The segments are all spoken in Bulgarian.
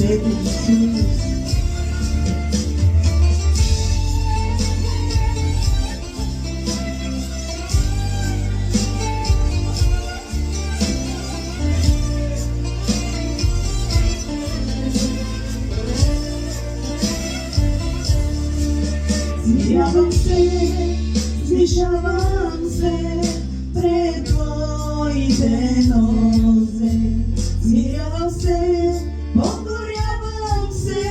Тебе, Исус. Смирявам се, снишавам се пред Твоите нозе. Смирявам се, покорявам се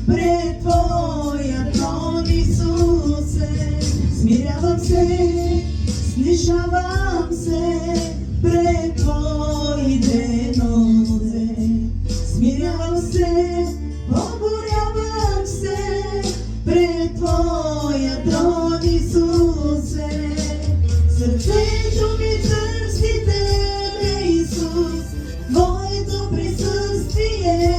пред Твоя трон, Исусе. Смирявам се, снишавам се пред Твоите нозе. Смирявам се, покорявам се пред Твоя трон, Исусе. Сърцето ми търси Тебе, Исус, Твоето присъствие.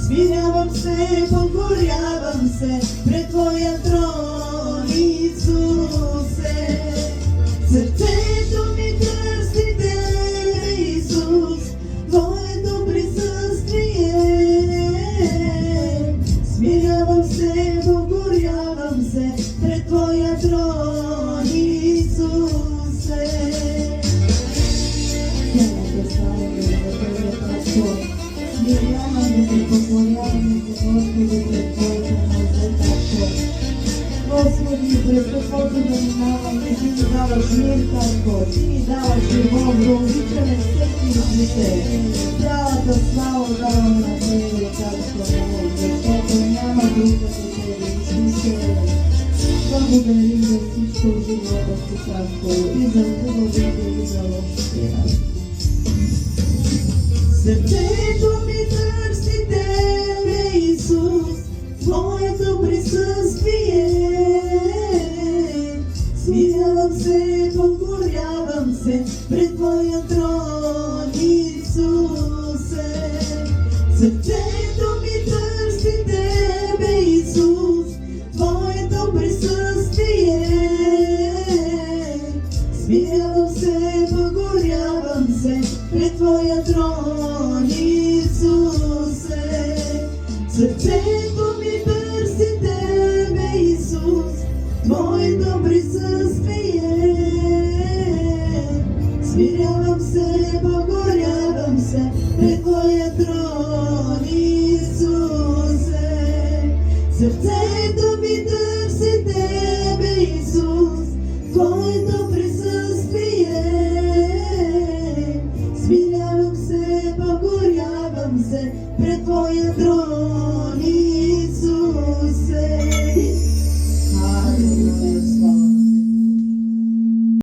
Смирявам се, покорявам се пред Твоя трон, Исусе. Сърцето ми търси Тебе, Исус, Твоето присъствие. Смирявам се, покорявам се пред Твоя трон, Исусе. Тяната слава за Твоя пастор. Смиряваме се, покоряваме се, Господи, пред Твоята нозе, Татко. Господи, през каквото да минаваме, Ти ни даваш мир, Татко. Ти ни даваш любов, да обичаме всеки дете. Цялата слава давам на Тебе, Татко, защото няма друг като Тебе, Исусе. Благодарим за всичко в живота си, Татко, и за хубавите и за лошите. Сърцето ми търси Тебе, Исус, Твоето присъствие. Смирявам се, покорявам се пред Твоя трон, Исусе. Сърцето ми търси Тебе, Исус, Твоето присъствие. Смирявам се, покорявам се пред Твоя трон, Исусе. Сърцето ми търси Тебе, Исус, Твоето присъствие. Смирявам се, покорявам се пред Твоя трон, Исусе. Сърцето ми търси Тебе, Исус, Твоето присъствие. Смирявам се, покорявам се пред Твоя трон,